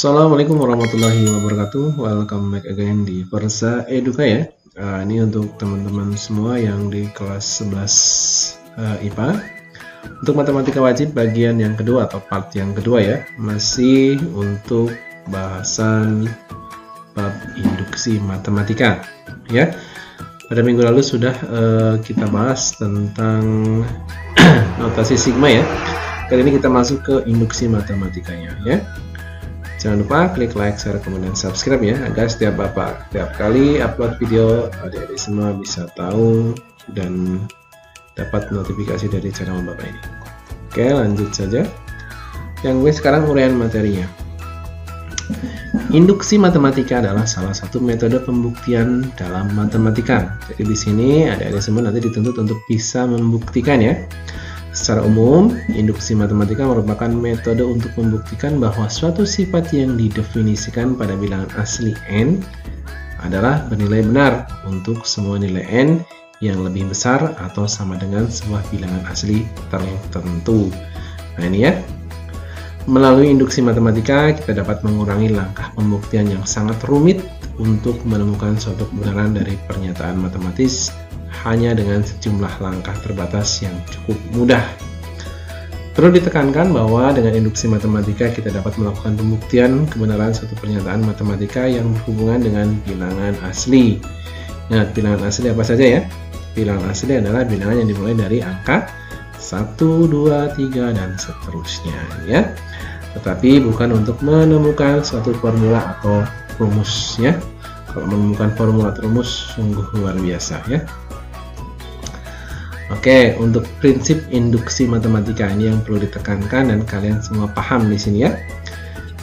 Assalamualaikum warahmatullahi wabarakatuh. Welcome back again di Versa Eduka ya. Ini untuk teman-teman semua yang di kelas 11 IPA. Untuk matematika wajib bagian yang kedua atau part yang kedua ya. Masih untuk bahasan bab induksi matematika ya. Pada minggu lalu sudah kita bahas tentang notasi sigma ya. Kali ini kita masuk ke induksi matematikanya ya. Jangan lupa klik like, share, kemudian subscribe ya, agar setiap kali upload video, adik-adik semua bisa tahu dan dapat notifikasi dari channel Bapak ini. Oke, lanjut saja. Yang gue sekarang uraian materinya. Induksi matematika adalah salah satu metode pembuktian dalam matematika. Jadi di sini adik-adik semua nanti dituntut untuk bisa membuktikan ya. Secara umum, induksi matematika merupakan metode untuk membuktikan bahwa suatu sifat yang didefinisikan pada bilangan asli n adalah bernilai benar untuk semua nilai n yang lebih besar atau sama dengan sebuah bilangan asli tertentu. Nah ini ya, melalui induksi matematika kita dapat mengurangi langkah pembuktian yang sangat rumit untuk menemukan suatu kebenaran dari pernyataan matematis hanya dengan sejumlah langkah terbatas yang cukup mudah. Perlu ditekankan bahwa dengan induksi matematika kita dapat melakukan pembuktian kebenaran suatu pernyataan matematika yang berhubungan dengan bilangan asli. Nah, bilangan asli apa saja ya? Bilangan asli adalah bilangan yang dimulai dari angka 1, 2, 3, dan seterusnya ya. Tetapi bukan untuk menemukan suatu formula atau rumus ya. Kalau menemukan formula atau rumus sungguh luar biasa ya. Oke, untuk prinsip induksi matematika ini yang perlu ditekankan dan kalian semua paham di sini ya.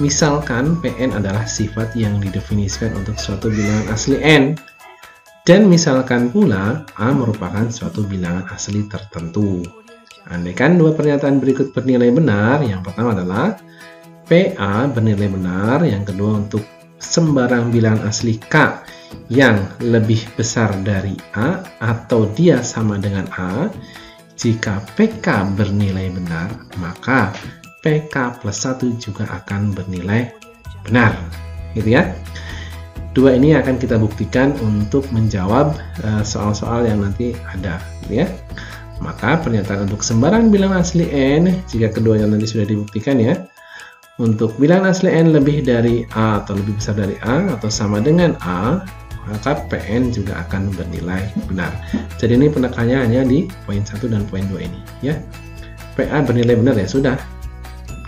Misalkan Pn adalah sifat yang didefinisikan untuk suatu bilangan asli n, dan misalkan pula A merupakan suatu bilangan asli tertentu. Andaikan dua pernyataan berikut bernilai benar, yang pertama adalah PA bernilai benar, yang kedua untuk sembarang bilangan asli K yang lebih besar dari A atau dia sama dengan A. Jika PK bernilai benar, maka PK plus 1 juga akan bernilai benar gitu ya. Dua ini akan kita buktikan untuk menjawab soal-soal yang nanti ada gitu ya. Maka pernyataan untuk sembarang bilangan asli n, jika keduanya nanti sudah dibuktikan ya, untuk bilangan asli n lebih dari A atau lebih besar dari A atau sama dengan A, maka Pn juga akan bernilai benar. Jadi ini penekannya hanya di poin 1 dan poin 2 ini ya. PA bernilai benar ya sudah.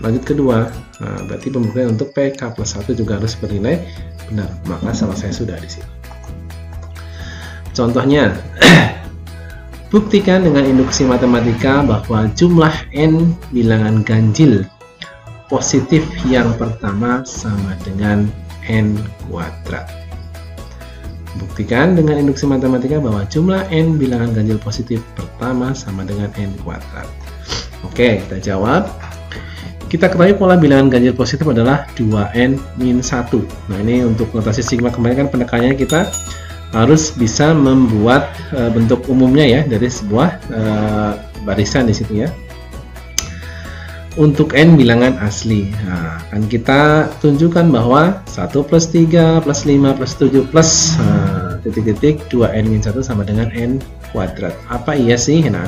Lanjut kedua, nah, berarti pembuktian untuk PK plus 1 juga harus bernilai benar. Maka selesai sudah di sini. Contohnya, buktikan dengan induksi matematika bahwa jumlah n bilangan ganjil positif yang pertama sama dengan n kuadrat. Buktikan dengan induksi matematika bahwa jumlah n bilangan ganjil positif pertama sama dengan n kuadrat. Oke, kita jawab. Kita ketahui pola bilangan ganjil positif adalah 2n min 1. Nah, ini untuk notasi sigma kemarin kan penekannya kita harus bisa membuat bentuk umumnya ya dari sebuah barisan di situ ya. Untuk n bilangan asli, nah, akan kita tunjukkan bahwa 1 plus 3 plus 5 plus 7 plus titik-titik 2n min 1 sama dengan n kuadrat. Apa iya sih? Nah,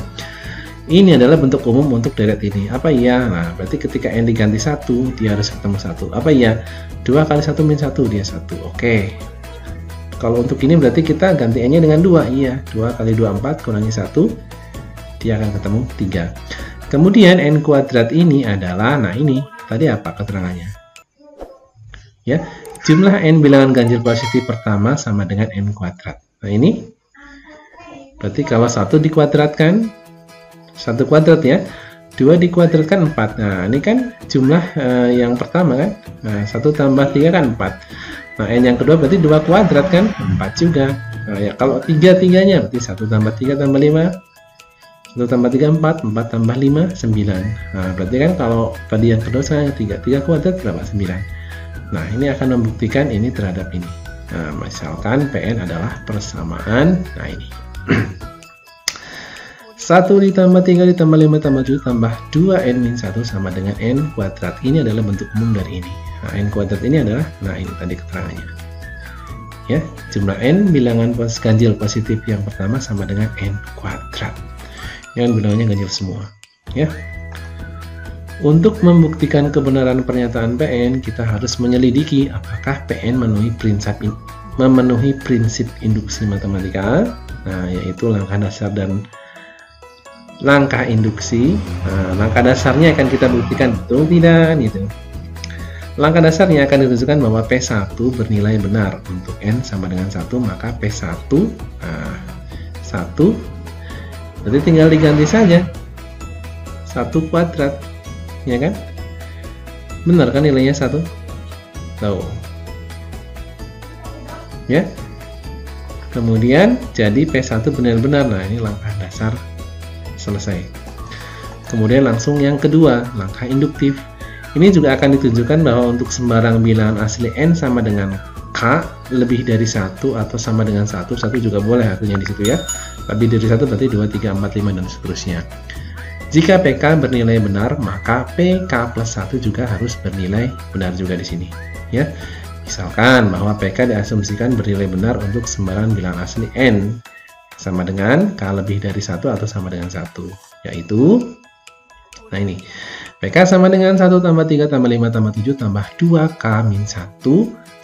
ini adalah bentuk umum untuk deret ini. Apa iya? Nah, berarti ketika n diganti 1, dia harus ketemu 1. Apa iya? 2 kali 1 min 1, dia 1. Oke. Kalau untuk ini berarti kita ganti n-nya dengan 2. Iya, 2 kali 2, 4, kurangi 1, dia akan ketemu 3. Kemudian n kuadrat ini adalah, nah ini tadi apa keterangannya? Ya, jumlah n bilangan ganjil positif pertama sama dengan n kuadrat. Nah ini berarti kalau 1 dikuadratkan 1 kuadrat ya, 2 dikuadratkan 4. Nah ini kan jumlah yang pertama kan. Nah 1 tambah 3 kan 4. Nah n yang kedua berarti 2 kuadrat kan, 4 juga. Nah ya kalau 3-3-nya berarti 1 tambah 3 tambah 5, 1 tambah 3, 4, 4 tambah 5, 9. Nah, berarti kan kalau tadi yang kedua saya 3 kuadrat berapa? 9. Nah, ini akan membuktikan ini terhadap ini. Nah, misalkan Pn adalah persamaan. Nah, ini. 1 ditambah 3 ditambah 5 tambah 7 tambah 2n min 1 sama dengan n kuadrat. Ini adalah bentuk umum dari ini. Nah, n kuadrat ini adalah, nah ini tadi keterangannya. Ya, jumlah n bilangan ganjil positif yang pertama sama dengan n kuadrat. Yang bilangannya ganjil semua. Ya. Untuk membuktikan kebenaran pernyataan PN, kita harus menyelidiki apakah PN memenuhi prinsip induksi matematika. Nah, yaitu langkah dasar dan langkah induksi. Nah, langkah dasarnya akan kita buktikan betul tidak gitu. Langkah dasarnya akan ditunjukkan bahwa P1 bernilai benar. Untuk N sama dengan 1, maka P1 nah, 1 berarti tinggal diganti saja 1 kuadrat, ya kan? Benar kan nilainya 1? Tahu. Ya. Kemudian jadi P1 benar-benar. Nah, ini langkah dasar selesai. Kemudian langsung yang kedua, langkah induktif. Ini juga akan ditunjukkan bahwa untuk sembarang bilangan asli n sama dengan k lebih dari 1 atau sama dengan 1 juga boleh artinya di situ ya. Lebih dari 1 berarti 2, 3, 4, 5 dan seterusnya. Jika PK bernilai benar, maka PK plus 1 juga harus bernilai benar juga di sini. Ya. Misalkan bahwa PK diasumsikan bernilai benar untuk sembarang bilangan asli n sama dengan k lebih dari 1 atau sama dengan 1, yaitu nah ini PK sama dengan 1 tambah 3 tambah 5 tambah 7 tambah 2k min 1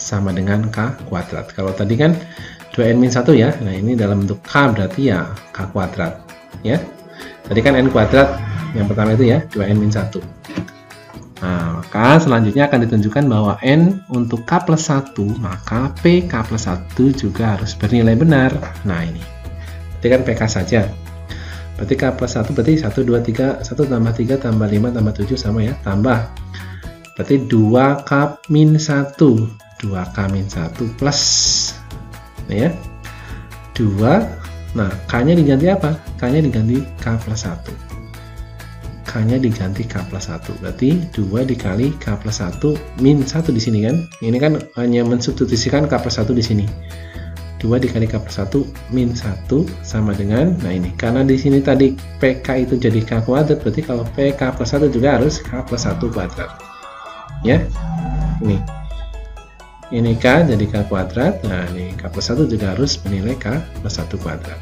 sama dengan k kuadrat. Kalau tadi kan 2n min 1 ya, nah ini dalam bentuk k berarti ya k kuadrat ya. Tadi kan n kuadrat yang pertama itu ya, 2n min 1. Nah, maka selanjutnya akan ditunjukkan bahwa n untuk k plus 1, maka pk plus 1 juga harus bernilai benar. Nah ini berarti kan pk saja. Berarti k plus 1 berarti 1, 2, 3, 1 tambah 3 tambah 5 tambah 7 sama ya, tambah. Berarti 2k min 1, 2k min 1 plus nah ya, 2, nah k-nya diganti apa? K-nya diganti k plus 1. K-nya diganti k plus 1, berarti 2 dikali k plus 1 min 1 di sini kan. Ini kan hanya mensubstitusikan k plus 1 di sini. 2 dikali k plus 1 min 1 sama dengan, nah ini karena di sini tadi PK itu jadi k kuadrat, berarti kalau PK plus 1 juga harus k plus 1 kuadrat ya. Ini k jadi k kuadrat, nah ini k plus 1 juga harus bernilai k plus 1 kuadrat.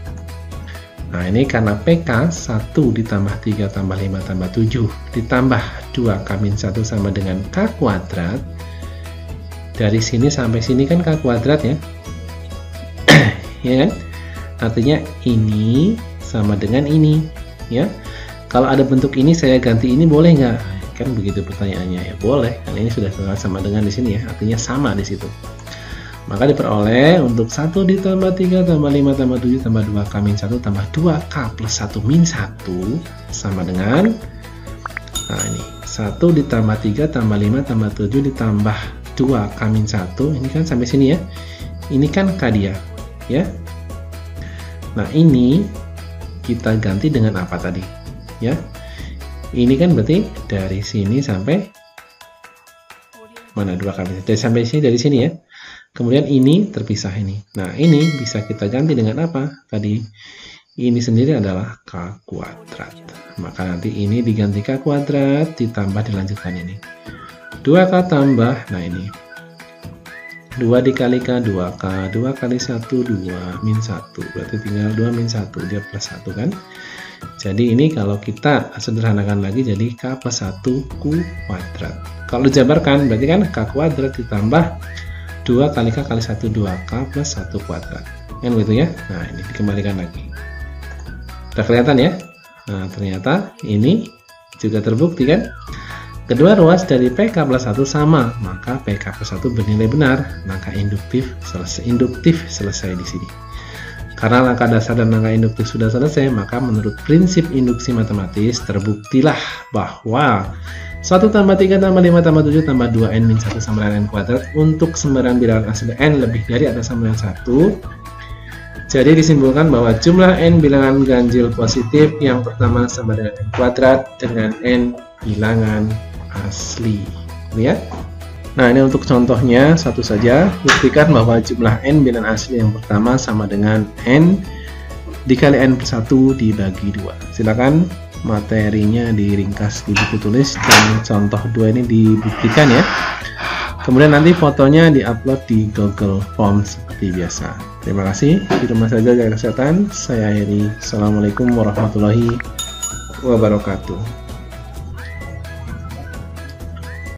Nah ini karena PK 1 ditambah 3 tambah 5 tambah 7 ditambah 2k min 1 sama dengan k kuadrat. Dari sini sampai sini kan k kuadrat ya, ya kan? Artinya ini sama dengan ini ya. Kalau ada bentuk ini saya ganti ini boleh nggak? Kan begitu pertanyaannya ya, boleh. Karena ini sudah sama dengan di sini ya, artinya sama di situ. Maka diperoleh untuk 1 ditambah 3 tambah 5 tambah 7 tambah 2k min 1 tambah 2k plus 1 min 1 sama dengan, nah ini 1 ditambah 3 tambah 5 tambah 7 ditambah 2k min 1, ini kan sampai sini ya. Ini kan k dia ya. Nah ini kita ganti dengan apa tadi ya? Ini kan berarti dari sini sampai mana 2 kali dari sampai sini, dari sini ya. Kemudian ini terpisah ini. Nah ini bisa kita ganti dengan apa tadi? Ini sendiri adalah k kuadrat. Maka nanti ini diganti k kuadrat ditambah dilanjutkan ini 2k tambah, nah ini 2 dikali k 2k, 2 kali 1 2 min 1, berarti tinggal 2 min 1, dia plus 1 kan. Jadi ini kalau kita sederhanakan lagi jadi k plus 1 kuadrat. Kalau dijabarkan berarti kan k kuadrat ditambah 2 kali k kali 1 2k plus 1 kuadrat kan begitu ya. Nah ini dikembalikan lagi, udah kelihatan ya. Nah ternyata ini juga terbukti kan. Kedua ruas dari PK plus 1 sama, maka PK plus 1 bernilai benar, maka induktif selesai di sini. Karena langkah dasar dan langkah induktif sudah selesai, maka menurut prinsip induksi matematis terbuktilah bahwa 1 tambah 3 tambah 5 tambah 7 tambah 2n min 1 sama dengan n kuadrat untuk sembarang bilangan asli n lebih dari atau sama dengan 1. Jadi disimpulkan bahwa jumlah n bilangan ganjil positif yang pertama sama dengan n kuadrat dengan n bilangan asli ya. Nah ini untuk contohnya satu saja, buktikan bahwa jumlah n bilangan asli yang pertama sama dengan n dikali n plus 1 dibagi 2. Silakan materinya diringkas di buku tulis dan contoh 2 ini dibuktikan ya. Kemudian nanti fotonya diupload di Google Forms seperti biasa. Terima kasih. Di rumah saja jaga kesehatan. Saya Heri. Assalamualaikum warahmatullahi wabarakatuh.